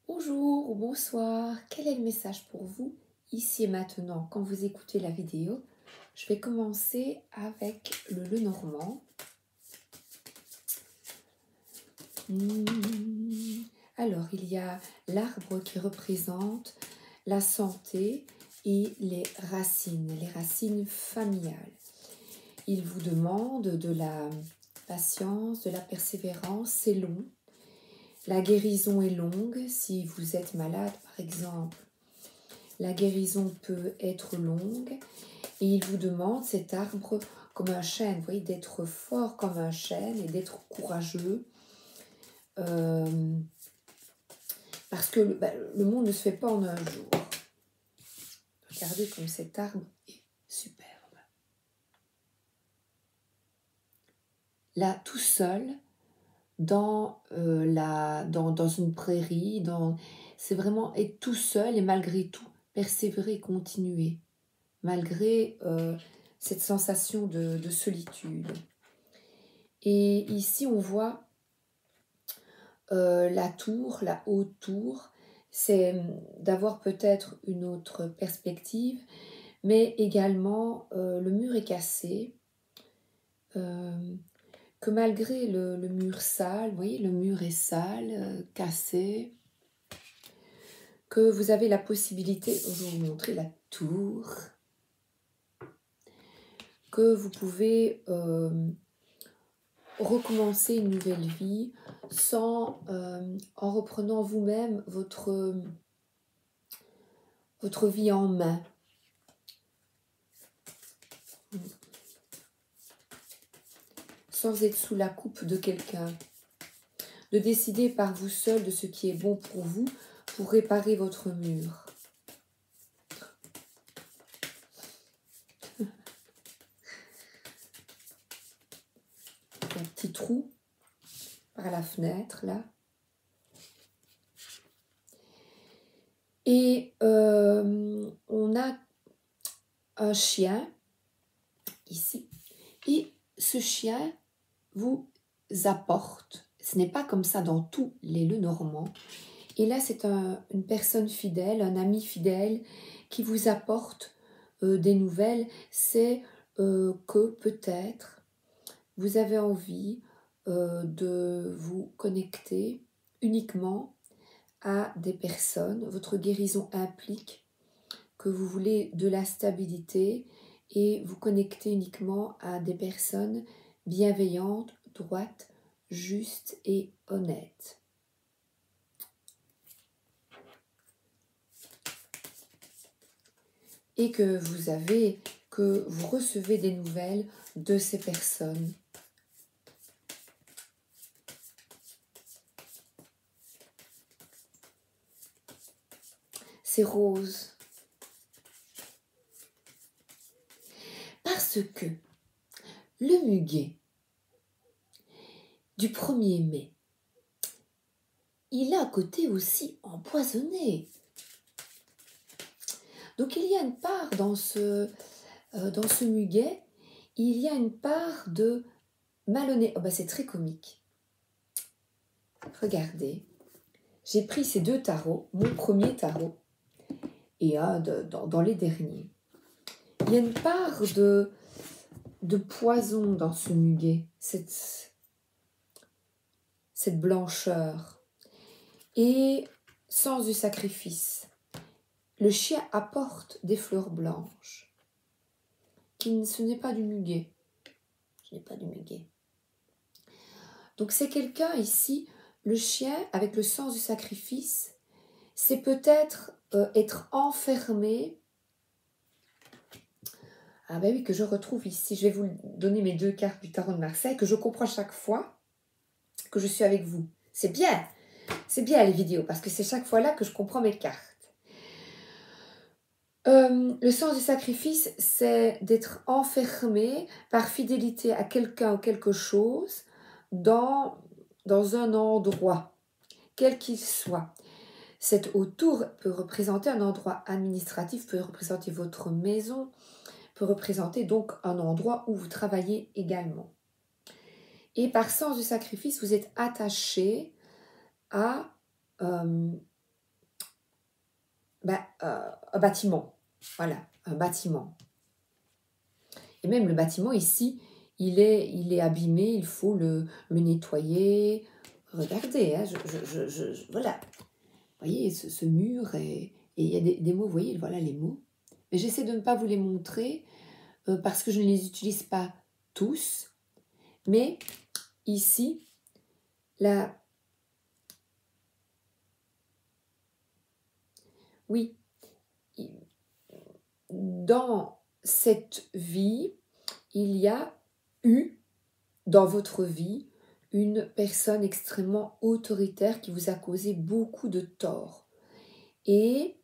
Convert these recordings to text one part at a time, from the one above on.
Bonjour ou bonsoir, quel est le message pour vous ici et maintenant quand vous écoutez la vidéo? Je vais commencer avec le Lenormand. Alors, il y a l'arbre qui représente la santé et les racines familiales. Il vous demande de la patience, de la persévérance, c'est long. La guérison est longue si vous êtes malade par exemple. La guérison peut être longue et il vous demande, cet arbre, comme un chêne, vous voyez, d'être fort comme un chêne et d'être courageux. Parce que le monde ne se fait pas en un jour. Regardez comme cet arbre est superbe. Là, tout seul, dans une prairie, c'est vraiment être tout seul et malgré tout, persévérer, continuer. Malgré cette sensation de solitude. Et ici, on voit la tour, la haute tour, c'est d'avoir peut-être une autre perspective, mais également le mur est cassé, que malgré le mur sale, vous voyez, le mur est sale, cassé, que vous avez la possibilité, je vais vous montrer la tour, que vous pouvez recommencer une nouvelle vie en reprenant vous-même votre vie en main. Sans être sous la coupe de quelqu'un. De décider par vous seul de ce qui est bon pour vous pour réparer votre mur. Un petit trou par la fenêtre là. Et on a un chien ici. Et ce chien vous apporte. Ce n'est pas comme ça dans tous les Lenormand. Et là, c'est une personne fidèle, un ami fidèle qui vous apporte des nouvelles. C'est que peut-être vous avez envie de vous connecter uniquement à des personnes. Votre guérison implique que vous voulez de la stabilité et vous connecter uniquement à des personnes bienveillantes, droites, justes et honnêtes. Et que vous recevez des nouvelles de ces personnes. C'est rose. Parce que le muguet du 1er mai, il a un côté aussi empoisonné. Donc il y a une part dans ce muguet, il y a une part de malhonnête. Oh c'est très comique. Regardez, j'ai pris ces deux tarots, mon premier tarot et un dans les derniers. Il y a une part de poison dans ce muguet, cette blancheur. Et sens du sacrifice. Le chien apporte des fleurs blanches. Ce n'est pas du muguet. Ce n'est pas du muguet. Donc c'est quelqu'un ici, le chien, avec le sens du sacrifice, c'est peut-être être enfermé. Ah ben oui, que je retrouve ici. Je vais vous donner mes deux cartes du tarot de Marseille, que je comprends chaque fois que je suis avec vous. C'est bien les vidéos, parce que c'est chaque fois là que je comprends mes cartes. Le sens du sacrifice, c'est d'être enfermé par fidélité à quelqu'un ou quelque chose dans un endroit, quel qu'il soit. Cette haute tour peut représenter un endroit administratif, peut représenter votre maison, peut représenter donc un endroit où vous travaillez également. Et par sens du sacrifice, vous êtes attaché à un bâtiment. Voilà, un bâtiment. Et même le bâtiment ici, il est abîmé, il faut le nettoyer. Regardez, hein, voilà. Vous voyez, ce mur, et il y a des mots, vous voyez, voilà les mots. Mais j'essaie de ne pas vous les montrer parce que je ne les utilise pas tous. Mais ici, oui, dans cette vie, il y a eu dans votre vie une personne extrêmement autoritaire qui vous a causé beaucoup de tort. Et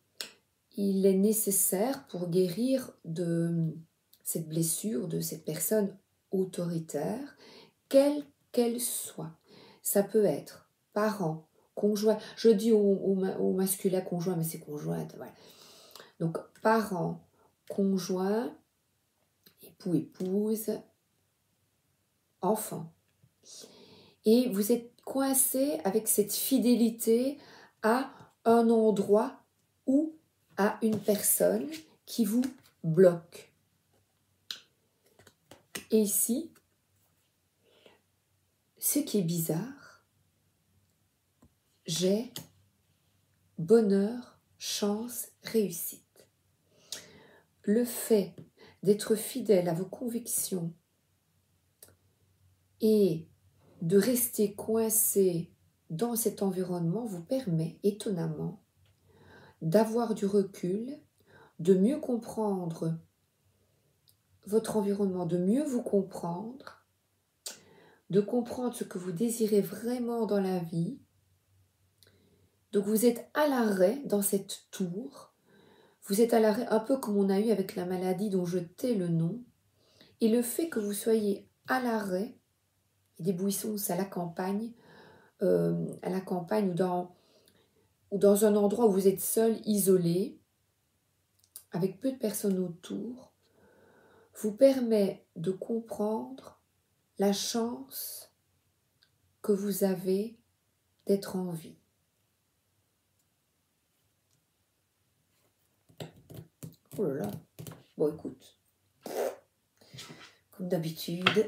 il est nécessaire pour guérir de cette blessure, de cette personne autoritaire, quelle qu'elle soit. Ça peut être parent, conjoint. Je dis au masculin conjoint, mais c'est conjointe. Voilà. Donc, parent, conjoint, époux, épouse, enfant. Et vous êtes coincé avec cette fidélité à un endroit ou à une personne qui vous bloque. Et ici, ce qui est bizarre, j'ai bonheur, chance, réussite. Le fait d'être fidèle à vos convictions et de rester coincé dans cet environnement vous permet, étonnamment, d'avoir du recul, de mieux comprendre votre environnement, de mieux vous comprendre, de comprendre ce que vous désirez vraiment dans la vie. Donc vous êtes à l'arrêt dans cette tour, vous êtes à l'arrêt un peu comme on a eu avec la maladie dont je tais le nom, et le fait que vous soyez à l'arrêt, des buissons à la campagne ou dans un endroit où vous êtes seul, isolé, avec peu de personnes autour, vous permet de comprendre la chance que vous avez d'être en vie. Oh là là. Bon, écoute, comme d'habitude,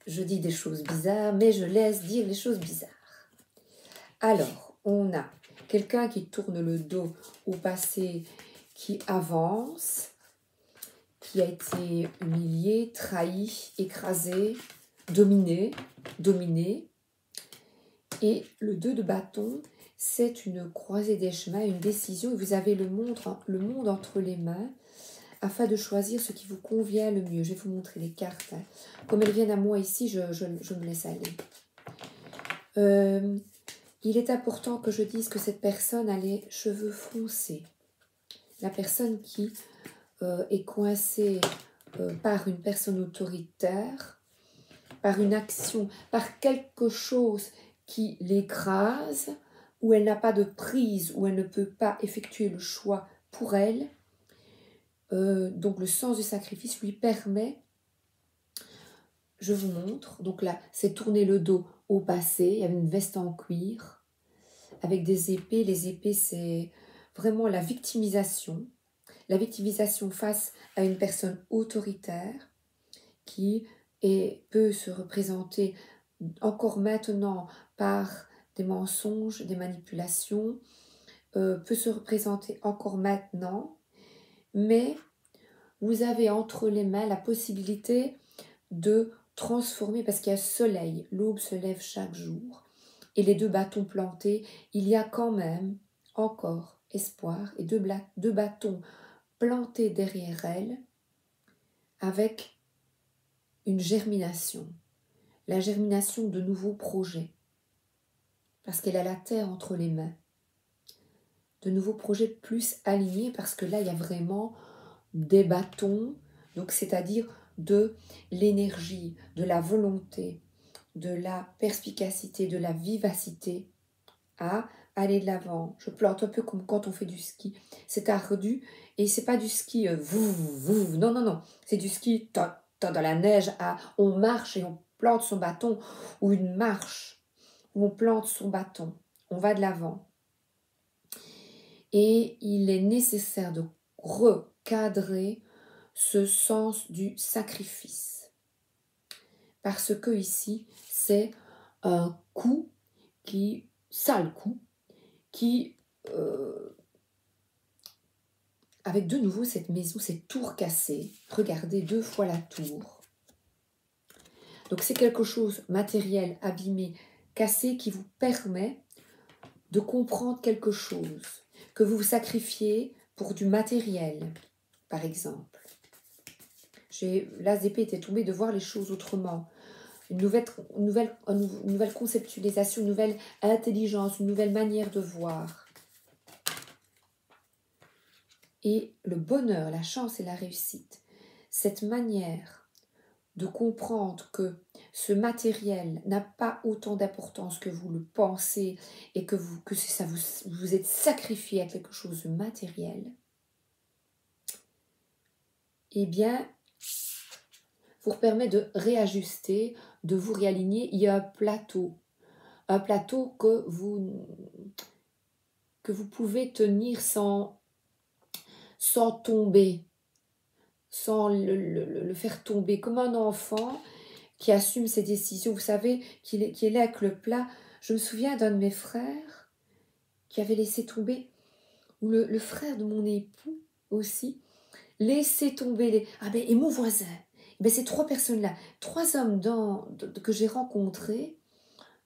je dis des choses bizarres, mais je laisse dire les choses bizarres. Alors, on a quelqu'un qui tourne le dos au passé, qui avance, qui a été humilié, trahi, écrasé, dominé. Et le 2 de bâton, c'est une croisée des chemins, une décision. Et vous avez le monde entre les mains afin de choisir ce qui vous convient le mieux. Je vais vous montrer les cartes. Hein. Comme elles viennent à moi ici, je me laisse aller. Il est important que je dise que cette personne a les cheveux foncés. La personne qui est coincée par une personne autoritaire, par une action, par quelque chose qui l'écrase, où elle n'a pas de prise, où elle ne peut pas effectuer le choix pour elle. Donc le sens du sacrifice lui permet, je vous montre, donc là c'est tourner le dos au passé, il y avait une veste en cuir avec des épées. Les épées, c'est vraiment la victimisation face à une personne autoritaire qui peut se représenter encore maintenant par des mensonges, des manipulations, peut se représenter encore maintenant, mais vous avez entre les mains la possibilité de transformer, parce qu'il y a soleil, l'aube se lève chaque jour, et les 2 bâtons plantés, il y a quand même encore espoir, et deux bâtons plantés derrière elle, avec une germination, la germination de nouveaux projets, parce qu'elle a la terre entre les mains, de nouveaux projets plus alignés, parce que là, il y a vraiment des bâtons, donc c'est-à-dire de l'énergie, de la volonté, de la perspicacité, de la vivacité à aller de l'avant. Je plante un peu comme quand on fait du ski. C'est ardu et c'est pas du ski non, c'est du ski dans la neige, on marche et on plante son bâton, ou une marche où on plante son bâton, on va de l'avant. Et il est nécessaire de recadrer ce sens du sacrifice. Parce que ici, c'est un coup sale coup, qui, avec de nouveau cette maison, cette tour cassée, regardez 2 fois la tour. Donc c'est quelque chose matériel, abîmé, cassé, qui vous permet de comprendre quelque chose, que vous vous sacrifiez pour du matériel, par exemple. L'AZP était tombée de voir les choses autrement. Une nouvelle conceptualisation, une nouvelle intelligence, une nouvelle manière de voir. Et le bonheur, la chance et la réussite, cette manière de comprendre que ce matériel n'a pas autant d'importance que vous le pensez et que vous êtes sacrifié à quelque chose de matériel, eh bien, vous permet de réajuster, de vous réaligner. Il y a un plateau que vous pouvez tenir sans tomber, sans le faire tomber, comme un enfant qui assume ses décisions. Vous savez, qui est là avec le plat. Je me souviens d'un de mes frères qui avait laissé tomber, ou le frère de mon époux aussi, laisser tomber et mon voisin. Ces 3 personnes-là, 3 hommes que j'ai rencontrés.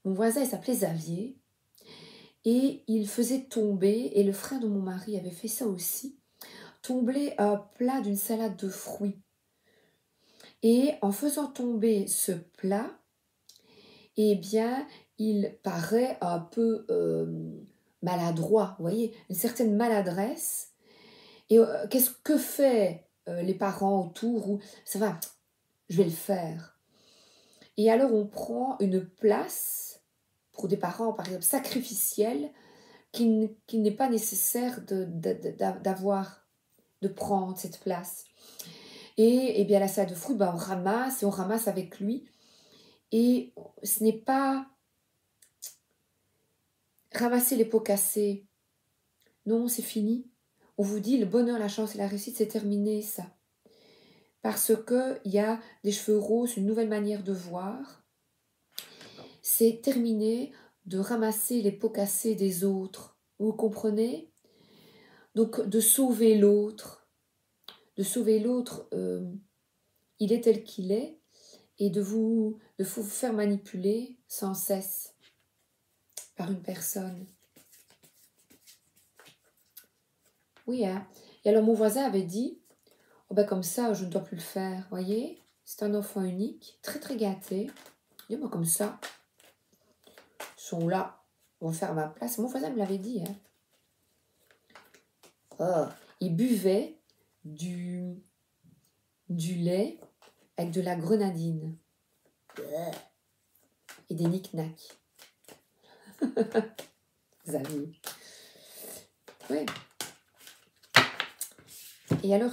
Mon voisin, il s'appelait Xavier, et il faisait tomber, et le frère de mon mari avait fait ça aussi, tomber un plat d'une salade de fruits. Et en faisant tomber ce plat, eh bien, il paraît un peu maladroit, vous voyez, une certaine maladresse. Et qu'est-ce que fait les parents autour, ou ça va, je vais le faire. Et alors on prend une place pour des parents, par exemple, sacrificielle, qui n'est pas nécessaire de prendre cette place. Et bien la salade de fruits, on ramasse avec lui. Et ce n'est pas ramasser les pots cassés. Non, c'est fini. On vous dit le bonheur, la chance et la réussite, c'est terminé ça. Parce qu'il y a des cheveux roses, une nouvelle manière de voir. C'est terminé de ramasser les pots cassés des autres. Vous comprenez? Donc de sauver l'autre. De sauver l'autre, il est tel qu'il est. Et de vous faire manipuler sans cesse par une personne. Oui, hein. Et alors mon voisin avait dit, comme ça, je ne dois plus le faire, voyez. C'est un enfant unique, très très gâté. Et moi comme ça, ils sont là, vont faire ma place. Mon voisin me l'avait dit. Hein. Oh, il buvait du lait avec de la grenadine. Et des knick-knacks. Xavier. Oui. Et alors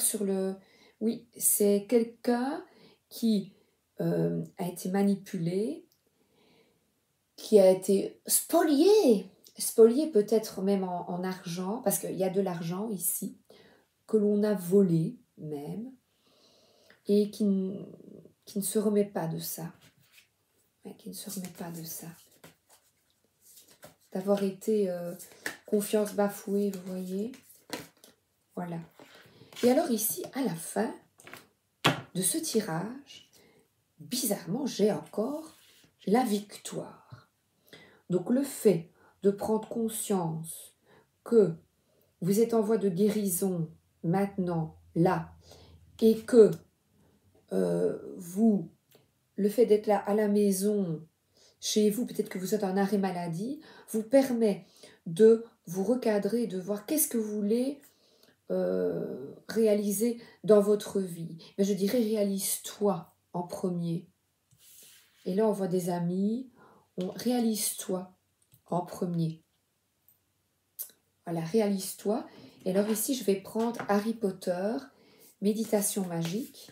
oui, c'est quelqu'un qui a été manipulé, qui a été spolié peut-être même en argent, parce qu'il y a de l'argent ici, que l'on a volé même, et qui ne se remet pas de ça. Qui ne se remet pas de ça. D'avoir été confiance bafouée, vous voyez. Voilà. Et alors ici, à la fin de ce tirage, bizarrement, j'ai encore la victoire. Donc le fait de prendre conscience que vous êtes en voie de guérison maintenant, là, et que le fait d'être là à la maison, chez vous, peut-être que vous êtes en arrêt maladie, vous permet de vous recadrer, de voir qu'est-ce que vous voulez réaliser dans votre vie. Mais je dirais, réalise-toi en premier. Et là, on voit des amis, réalise-toi en premier. Voilà, réalise-toi. Et alors ici, je vais prendre Harry Potter, méditation magique.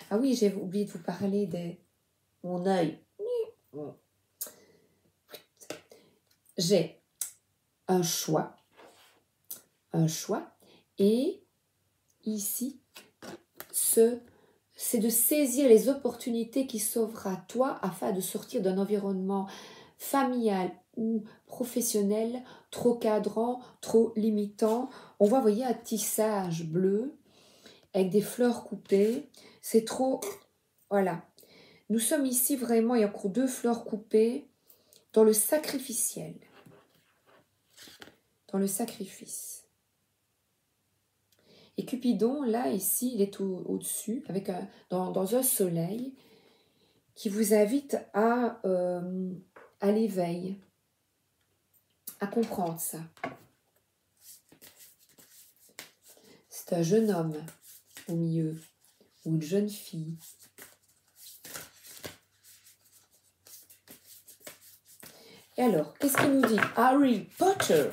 Ah oui, j'ai oublié de vous parler de mon œil. j'ai un choix, et ici, c'est de saisir les opportunités qui s'offrent à toi afin de sortir d'un environnement familial ou professionnel trop cadrant, trop limitant. On voit, vous voyez, un tissage bleu avec des fleurs coupées. C'est trop... Voilà. Nous sommes ici vraiment, il y a encore 2 fleurs coupées dans le sacrificiel. Dans le sacrifice. Et Cupidon, là, ici, il est au-dessus, dans un soleil qui vous invite à l'éveil, à comprendre ça. C'est un jeune homme au milieu, ou une jeune fille. Et alors, qu'est-ce qu'il nous dit? Harry Potter,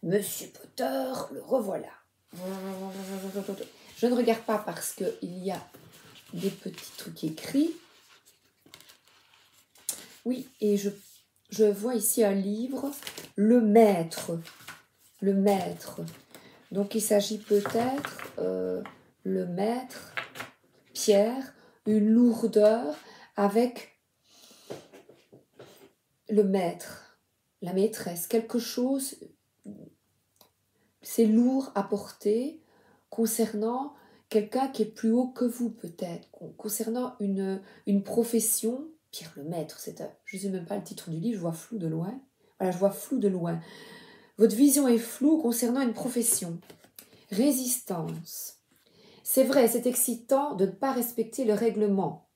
Monsieur Potter, le revoilà. Je ne regarde pas parce qu'il y a des petits trucs écrits. Oui, et je vois ici un livre, Le Maître. Le Maître. Donc, il s'agit peut-être, le Maître, Pierre, une lourdeur avec le Maître, la maîtresse. Quelque chose, c'est lourd à porter concernant quelqu'un qui est plus haut que vous, peut-être. Concernant une profession. Pierre le Maître, je ne sais même pas le titre du livre, je vois flou de loin. Voilà, je vois flou de loin. Votre vision est floue concernant une profession. Résistance. C'est vrai, c'est excitant de ne pas respecter le règlement.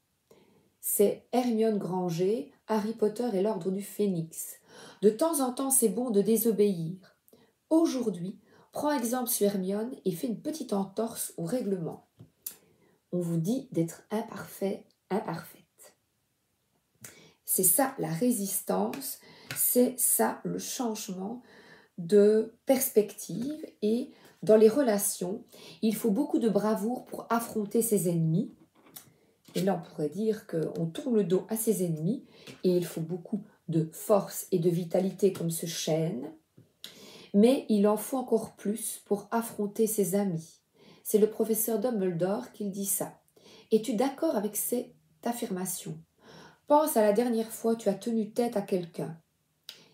C'est Hermione Granger, Harry Potter et l'Ordre du Phénix. De temps en temps, c'est bon de désobéir. Aujourd'hui, prends exemple sur Hermione et fais une petite entorse au règlement. On vous dit d'être imparfait, imparfaite. C'est ça la résistance, c'est ça le changement de perspective. Et dans les relations, il faut beaucoup de bravoure pour affronter ses ennemis. Et là, on pourrait dire qu'on tourne le dos à ses ennemis et il faut beaucoup de force et de vitalité comme ce chêne. Mais il en faut encore plus pour affronter ses amis. C'est le professeur Dumbledore qui dit ça. Es-tu d'accord avec cette affirmation? Pense à la dernière fois que tu as tenu tête à quelqu'un.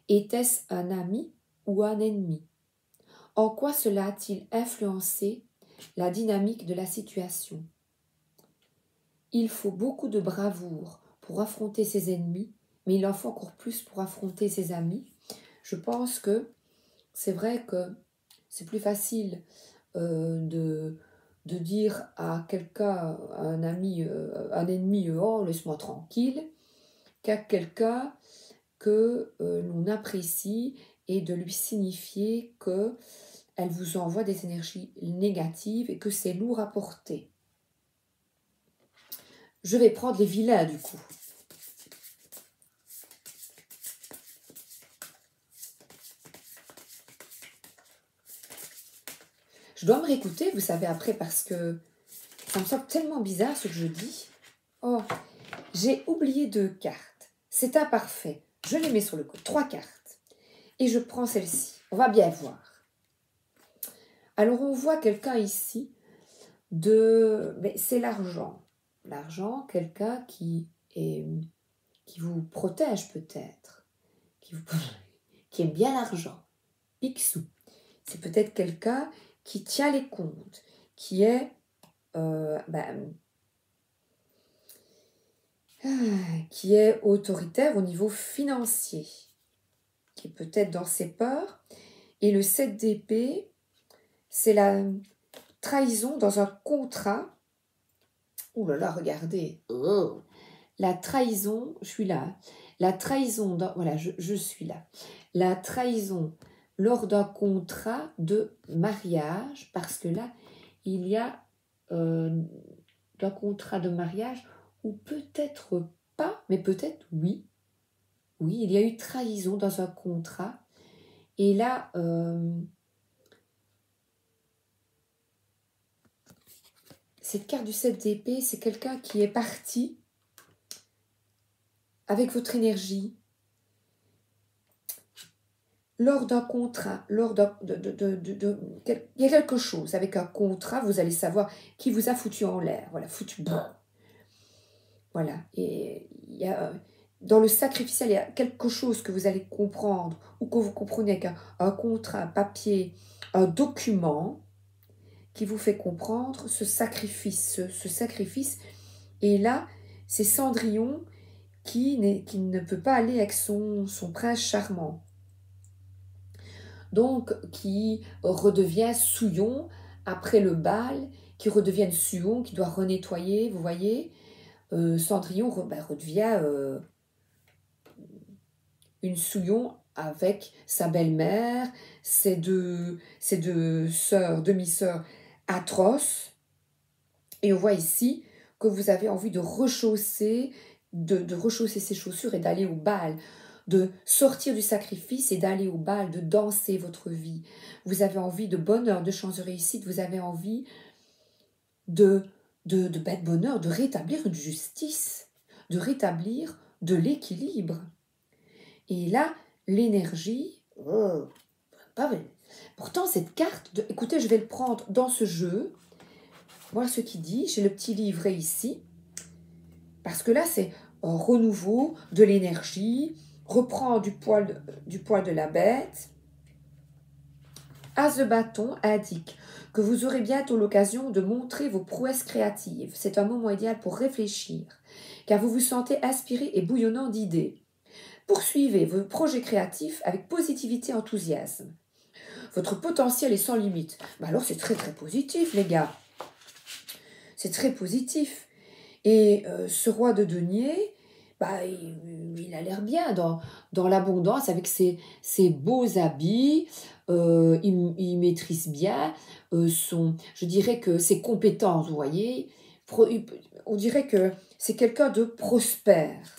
Était-ce un ami ou un ennemi? En quoi cela a-t-il influencé la dynamique de la situation? Il faut beaucoup de bravoure pour affronter ses ennemis, mais il en faut encore plus pour affronter ses amis. Je pense que c'est vrai que c'est plus facile de dire à quelqu'un, à un ami, un ennemi, oh, laisse-moi tranquille, qu'à quelqu'un que l'on apprécie et de lui signifier qu'elle vous envoie des énergies négatives et que c'est lourd à porter. Je vais prendre les vilains du coup. Je dois me réécouter, vous savez, après, parce que ça me semble tellement bizarre ce que je dis. Oh, j'ai oublié 2 cartes. C'est imparfait. Je les mets sur le côté. 3 cartes. Et je prends celle-ci. On va bien voir. Alors, on voit quelqu'un ici mais c'est l'argent. L'argent, quelqu'un qui vous protège peut-être. Qui aime bien l'argent. Picsou. C'est peut-être quelqu'un qui tient les comptes. Qui est... qui est autoritaire au niveau financier, qui est peut-être dans ses peurs. Et le 7 d'épée, c'est la trahison dans un contrat. Ouh là là, regardez. Oh. La trahison, je suis là. La trahison, voilà, je suis là. La trahison lors d'un contrat de mariage, parce que là, il y a un contrat de mariage ou peut-être pas, mais peut-être oui. Oui, il y a eu trahison dans un contrat. Et là, cette carte du 7 d'épée, c'est quelqu'un qui est parti avec votre énergie. lors d'un contrat, lors d'un, il y a quelque chose avec un contrat, vous allez savoir qui vous a foutu en l'air. Voilà, foutu. Voilà. Et il y a, dans le sacrificiel, il y a quelque chose que vous allez comprendre ou que vous comprenez avec un contrat, un papier, un document qui vous fait comprendre ce sacrifice. Ce sacrifice. Et là, c'est Cendrillon qui ne peut pas aller avec son prince charmant. Donc, qui redevient Souillon après le bal, qui redevient Suon, qui doit renettoyer, vous voyez. Cendrillon redevient une Souillon avec sa belle-mère, ses deux sœurs, demi-sœurs atroces. Et on voit ici que vous avez envie de rechausser, de rechausser ses chaussures et d'aller au bal, de sortir du sacrifice et d'aller au bal, de danser votre vie. Vous avez envie de bonheur, de chance de réussite, vous avez envie de bonheur, de rétablir une justice, de rétablir de l'équilibre. Et là, l'énergie, pas vrai. Pourtant, cette carte, écoutez, je vais le prendre dans ce jeu. Voilà ce qu'il dit. J'ai le petit livret ici. Parce que là, c'est un renouveau de l'énergie, reprend du poil de la bête. As de bâton indique que vous aurez bientôt l'occasion de montrer vos prouesses créatives. C'est un moment idéal pour réfléchir, car vous vous sentez inspiré et bouillonnant d'idées. Poursuivez vos projets créatifs avec positivité et enthousiasme. Votre potentiel est sans limite. Alors c'est très très positif, les gars. C'est très positif. Et ce roi de denier, il a l'air bien dans l'abondance avec ses beaux habits. Il maîtrise bien je dirais que ses compétences, vous voyez. On dirait que c'est quelqu'un de prospère.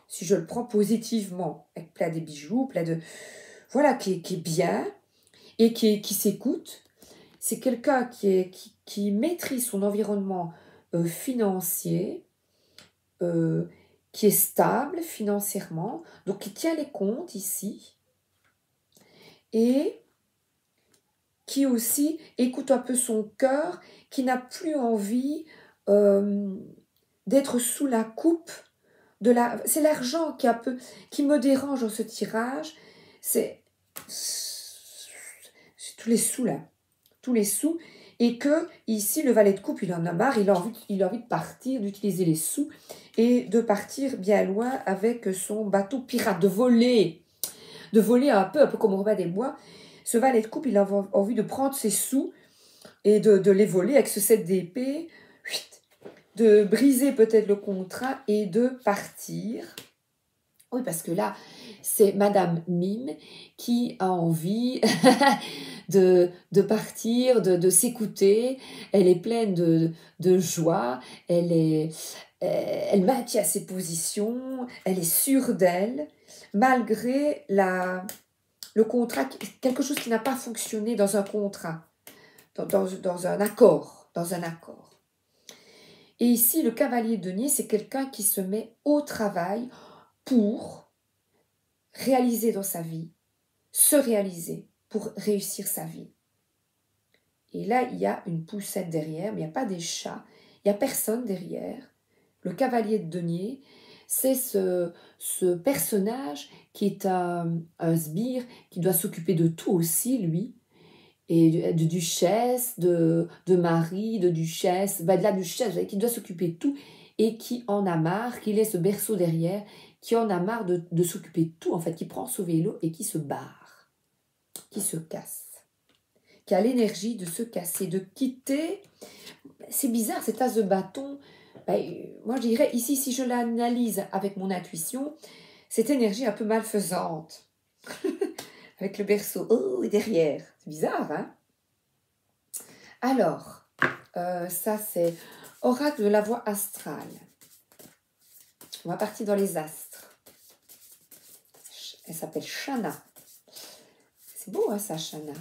Si je le prends positivement, avec plein de bijoux, plein de... Voilà, qui est bien et qui s'écoute. C'est quelqu'un qui maîtrise son environnement financier, qui est stable financièrement, donc qui tient les comptes ici, et qui aussi écoute un peu son cœur, qui n'a plus envie d'être sous la coupe de la... C'est l'argent qui me dérange dans ce tirage, c'est tous les sous là, tous les sous, et que ici le valet de coupe il en a marre, il a envie de partir, d'utiliser les sous et de partir bien loin avec son bateau pirate, de voler un peu comme Robin des Bois. Ce valet de coupe il a envie de prendre ses sous et de les voler avec ce 7 d'épée, de briser peut-être le contrat et de partir. Oui, parce que là, c'est Madame Mime qui a envie de partir, de s'écouter. Elle est pleine de joie, elle maintient ses positions, elle est sûre d'elle, malgré le contrat, quelque chose qui n'a pas fonctionné dans un contrat, dans un accord. Et ici, le cavalier de denier, c'est quelqu'un qui se met au travail pour réaliser dans sa vie, se réaliser pour réussir sa vie. Et là, il y a une poussette derrière, mais il n'y a pas des chats, il n'y a personne derrière. Le cavalier de denier, c'est ce personnage qui est un sbire, qui doit s'occuper de tout aussi, lui, et de duchesse, de mari, de duchesse, de la duchesse, qui doit s'occuper de tout, et qui en a marre, qui laisse ce berceau derrière, qui en a marre de s'occuper de tout, en fait, qui prend son vélo et qui se barre, qui se casse, qui a l'énergie de se casser, de quitter. C'est bizarre, cet as de bâton. Moi, je dirais, ici, si je l'analyse avec mon intuition, cette énergie un peu malfaisante, avec le berceau derrière. C'est bizarre, hein? Alors, ça, c'est oracle de la voie astrale. On va partir dans les astres. Elle s'appelle Shana. C'est beau, hein, ça, Shana.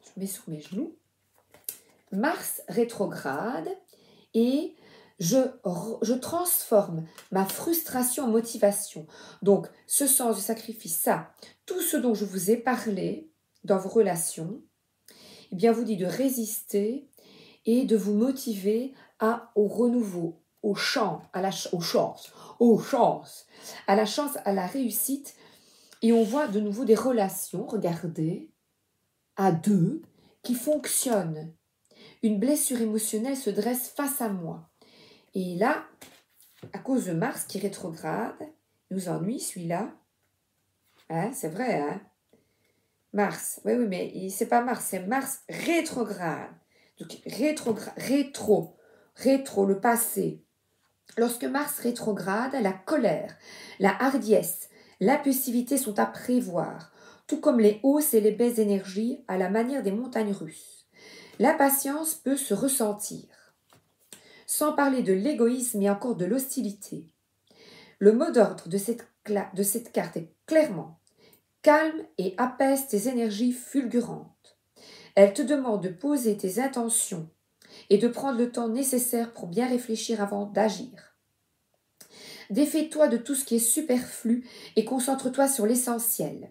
Je mets sur mes genoux. Mars rétrograde et je transforme ma frustration en motivation. Donc, ce sens de sacrifice, ça, tout ce dont je vous ai parlé dans vos relations, eh bien, vous dit de résister et de vous motiver au renouveau, aux chances, à la chance, à la réussite. Et on voit de nouveau des relations, regardez, à deux, qui fonctionnent. Une blessure émotionnelle se dresse face à moi. Et là, à cause de Mars qui rétrograde, nous ennuie celui-là. Hein, c'est vrai, hein? Mars, oui, mais c'est pas Mars, c'est Mars rétrograde. Donc, rétro, le passé. Lorsque Mars rétrograde, la colère, la hardiesse, l'impulsivité sont à prévoir, tout comme les hausses et les baisses d'énergie à la manière des montagnes russes. L'impatience peut se ressentir, sans parler de l'égoïsme et encore de l'hostilité. Le mot d'ordre de cette carte est clairement « calme et apaise tes énergies fulgurantes ». Elle te demande de poser tes intentions et de prendre le temps nécessaire pour bien réfléchir avant d'agir. Défais-toi de tout ce qui est superflu et concentre-toi sur l'essentiel.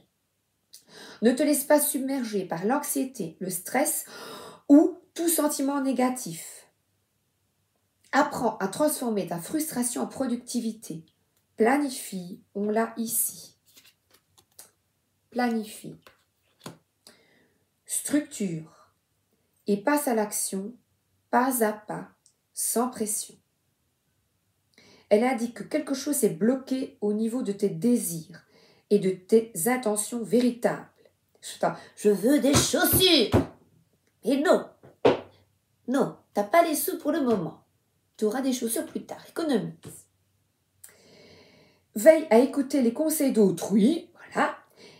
Ne te laisse pas submerger par l'anxiété, le stress ou tout sentiment négatif. Apprends à transformer ta frustration en productivité. Planifie, on l'a ici. Planifie. Structure et passe à l'action, pas à pas, sans pression. Elle indique que quelque chose est bloqué au niveau de tes désirs et de tes intentions véritables. Je veux des chaussures. Et non, t'as pas les sous pour le moment. Tu auras des chaussures plus tard, économise. Veille à écouter les conseils d'autrui, voilà,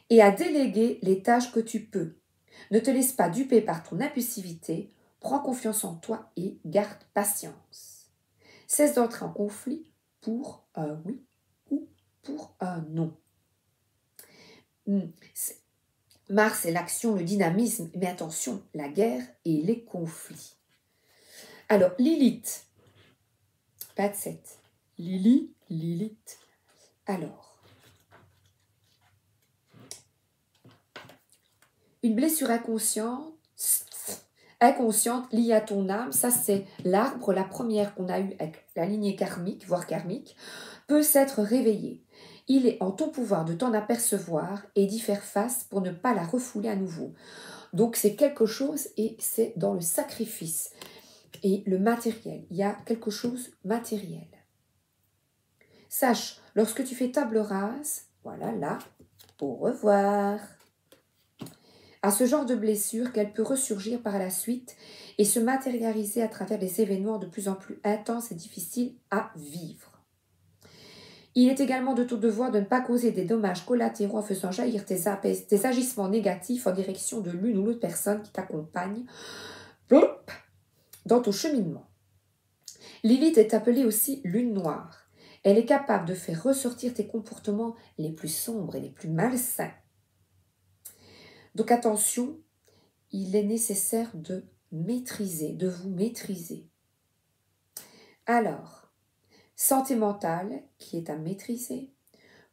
et à déléguer les tâches que tu peux. Ne te laisse pas duper par ton impulsivité, prends confiance en toi et garde patience. Cesse d'entrer en conflit pour un oui ou pour un non. Mars est l'action, le dynamisme, mais attention, la guerre et les conflits. Alors, Lilith, pas de 7. Lilith. Alors, une blessure inconsciente liée à ton âme, ça c'est l'arbre, la première qu'on a eue avec la lignée karmique, voire karmique, peut s'être réveillée. Il est en ton pouvoir de t'en apercevoir et d'y faire face pour ne pas la refouler à nouveau. Donc c'est quelque chose et c'est dans le sacrifice et le matériel. Il y a quelque chose matériel. Sache, lorsque tu fais table rase, voilà là, au revoir. À ce genre de blessure qu'elle peut ressurgir par la suite et se matérialiser à travers des événements de plus en plus intenses et difficiles à vivre. Il est également de ton devoir de ne pas causer des dommages collatéraux en faisant jaillir tes agissements négatifs en direction de l'une ou l'autre personne qui t'accompagne dans ton cheminement. Lilith est appelée aussi lune noire. Elle est capable de faire ressortir tes comportements les plus sombres et les plus malsains. Donc attention, il est nécessaire de vous maîtriser. Alors, santé mentale qui est à maîtriser.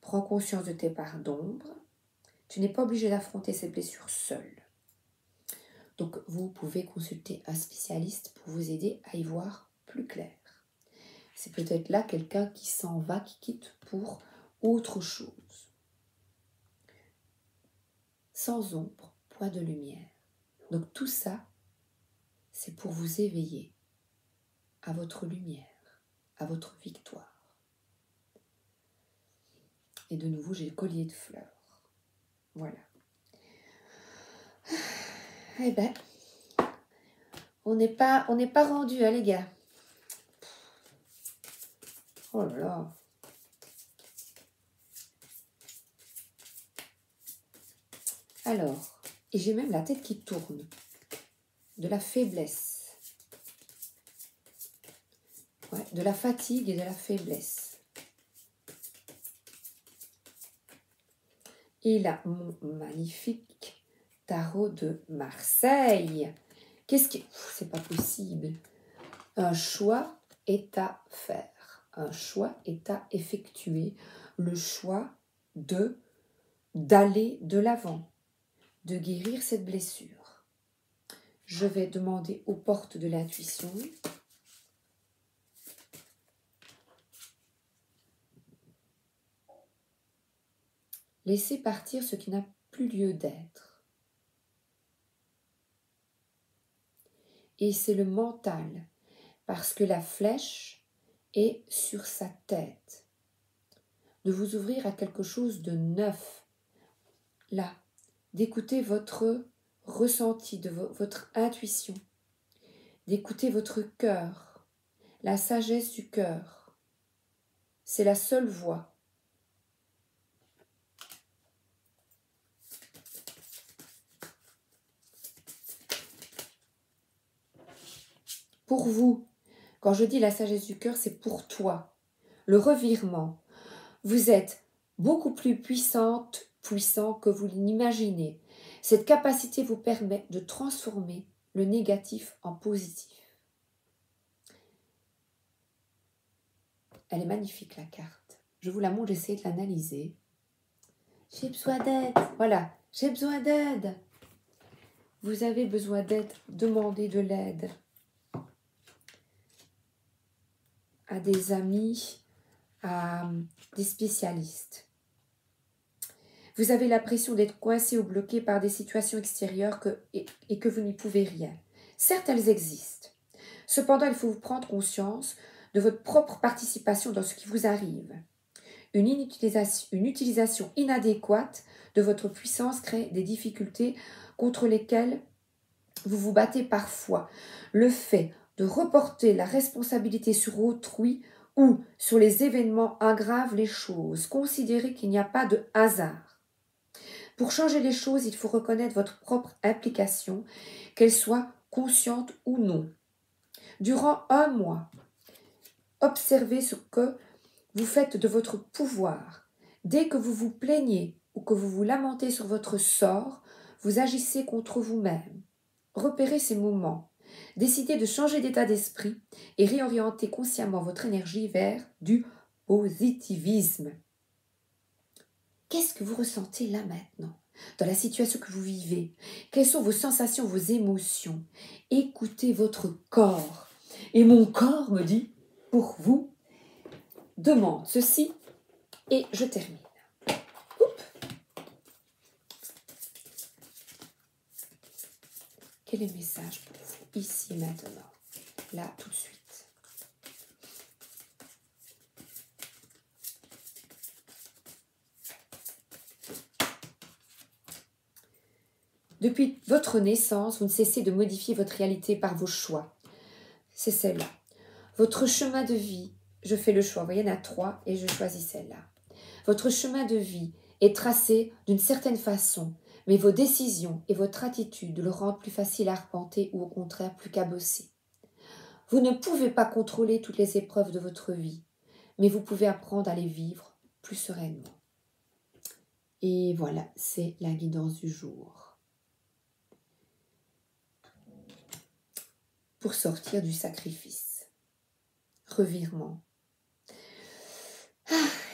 Prends conscience de tes parts d'ombre. Tu n'es pas obligé d'affronter cette blessure seule. Donc, vous pouvez consulter un spécialiste pour vous aider à y voir plus clair. C'est peut-être là quelqu'un qui s'en va, qui quitte pour autre chose. Sans ombre, point de lumière. Donc tout ça, c'est pour vous éveiller à votre lumière, à votre victoire. Et de nouveau, j'ai le collier de fleurs. Voilà. Eh ben, on n'est pas rendu, hein, les gars. Oh là là. Alors, et j'ai même la tête qui tourne. De la faiblesse. Ouais, de la fatigue et de la faiblesse. Et là, mon magnifique tarot de Marseille. Qu'est-ce qui... C'est pas possible. Un choix est à faire, un choix est à effectuer, le choix d'aller de l'avant, de guérir cette blessure. Je vais demander aux portes de l'intuition. Laissez partir ce qui n'a plus lieu d'être. Et c'est le mental, parce que la flèche est sur sa tête. De vous ouvrir à quelque chose de neuf. Là, d'écouter votre ressenti, votre intuition, d'écouter votre cœur, la sagesse du cœur. C'est la seule voie. Pour vous, quand je dis la sagesse du cœur, c'est pour toi. Le revirement. Vous êtes beaucoup plus puissant que vous l'imaginez. Cette capacité vous permet de transformer le négatif en positif. Elle est magnifique, la carte. Je vous la montre, j'essaie de l'analyser. J'ai besoin d'aide. Voilà, j'ai besoin d'aide. Vous avez besoin d'aide, demandez de l'aide à des amis, à des spécialistes. Vous avez l'impression d'être coincé ou bloqué par des situations extérieures et que vous n'y pouvez rien. Certes, elles existent. Cependant, il faut vous prendre conscience de votre propre participation dans ce qui vous arrive. Une utilisation inadéquate de votre puissance crée des difficultés contre lesquelles vous vous battez parfois. Le fait de reporter la responsabilité sur autrui ou sur les événements aggrave les choses. Considérez qu'il n'y a pas de hasard. Pour changer les choses, il faut reconnaître votre propre implication, qu'elle soit consciente ou non. Durant 1 mois, observez ce que vous faites de votre pouvoir. Dès que vous vous plaignez ou que vous vous lamentez sur votre sort, vous agissez contre vous-même. Repérez ces moments. Décidez de changer d'état d'esprit et réorientez consciemment votre énergie vers du positivisme. Qu'est-ce que vous ressentez là maintenant, dans la situation que vous vivez? Quelles sont vos sensations, vos émotions? Écoutez votre corps. Et mon corps me dit, pour vous, demande ceci et je termine. Oups. Quel est le message pour vous, ici, maintenant, là, tout de suite? Depuis votre naissance, vous ne cessez de modifier votre réalité par vos choix. C'est celle-là. Votre chemin de vie, je fais le choix. Vous voyez, il y en a 3 et je choisis celle-là. Votre chemin de vie est tracé d'une certaine façon, mais vos décisions et votre attitude le rendent plus facile à arpenter ou au contraire plus cabossé. Vous ne pouvez pas contrôler toutes les épreuves de votre vie, mais vous pouvez apprendre à les vivre plus sereinement. Et voilà, c'est la guidance du jour. Pour sortir du sacrifice. Revirement.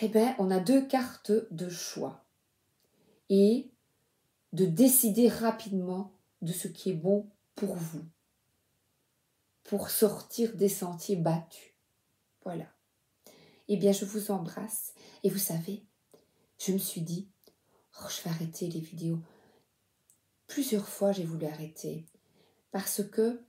Eh bien, on a 2 cartes de choix. Et de décider rapidement de ce qui est bon pour vous. Pour sortir des sentiers battus. Voilà. Eh bien, je vous embrasse. Et vous savez, je me suis dit, je vais arrêter les vidéos. Plusieurs fois, j'ai voulu arrêter. Parce que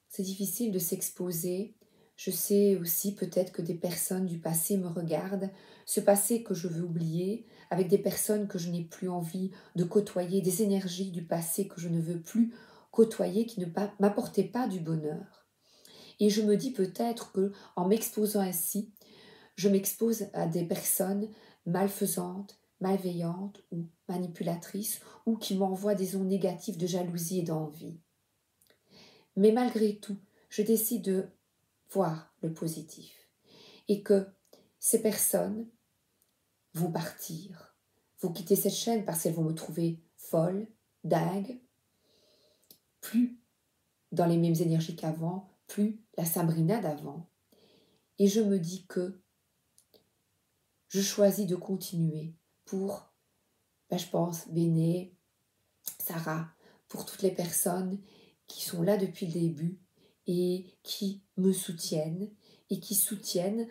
c'est difficile de s'exposer. Je sais aussi peut-être que des personnes du passé me regardent. Ce passé que je veux oublier, avec des personnes que je n'ai plus envie de côtoyer, des énergies du passé que je ne veux plus côtoyer, qui ne m'apportaient pas du bonheur. Et je me dis peut-être que en m'exposant ainsi, je m'expose à des personnes malfaisantes, malveillantes ou manipulatrices, ou qui m'envoient des ondes négatives de jalousie et d'envie. Mais malgré tout, je décide de voir le positif et que ces personnes vont partir, vont quitter cette chaîne parce qu'elles vont me trouver folle, dingue, plus dans les mêmes énergies qu'avant, plus la Sabrina d'avant. Et je me dis que je choisis de continuer pour, je pense, Béné, Sarah, pour toutes les personnes qui sont là depuis le début et qui me soutiennent et qui soutiennent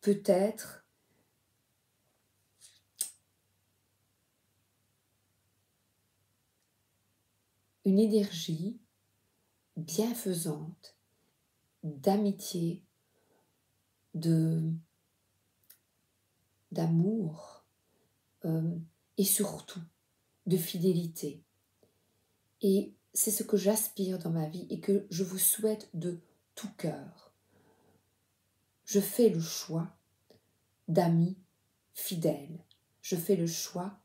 peut-être une énergie bienfaisante, d'amitié, d'amour et surtout de fidélité. Et c'est ce que j'aspire dans ma vie et que je vous souhaite de tout cœur. Je fais le choix d'amis fidèles. Je fais le choix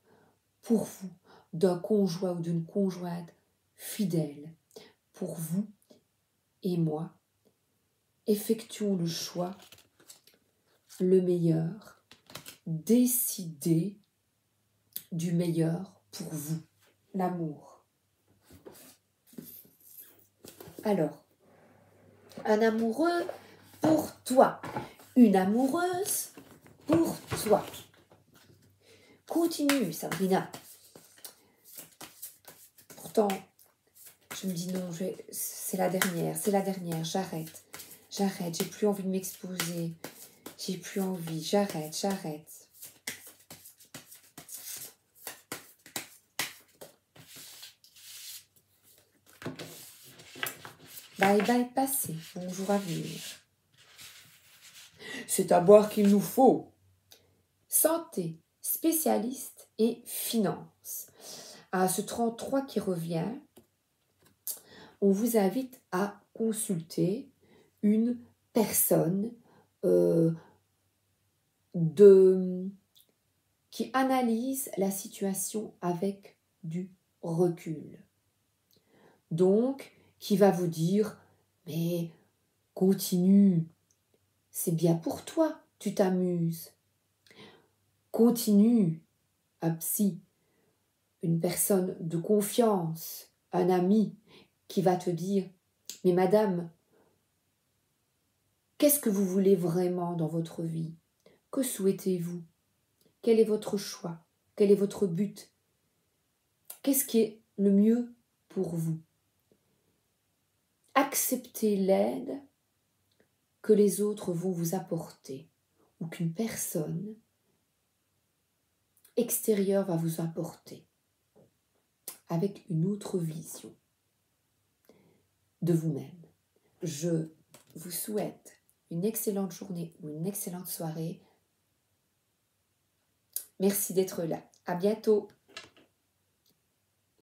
pour vous d'un conjoint ou d'une conjointe fidèle. Pour vous et moi, effectuons le choix le meilleur. Décidez du meilleur pour vous, l'amour. Alors, un amoureux pour toi, une amoureuse pour toi. Continue, Sabrina. Pourtant, je me dis non, c'est la dernière, j'arrête, j'ai plus envie de m'exposer, j'ai plus envie, j'arrête. Bye bye passé, bonjour à venir. C'est à boire qu'il nous faut. Santé, spécialiste et finance. À ce 33 qui revient, on vous invite à consulter une personne qui analyse la situation avec du recul. Donc, qui va vous dire, mais continue, c'est bien pour toi, tu t'amuses. Continue, un psy, une personne de confiance, un ami qui va te dire, mais madame, qu'est-ce que vous voulez vraiment dans votre vie? Que souhaitez-vous? Quel est votre choix? Quel est votre but? Qu'est-ce qui est le mieux pour vous? Acceptez l'aide que les autres vont vous apporter ou qu'une personne extérieure va vous apporter avec une autre vision de vous-même. Je vous souhaite une excellente journée ou une excellente soirée. Merci d'être là. À bientôt.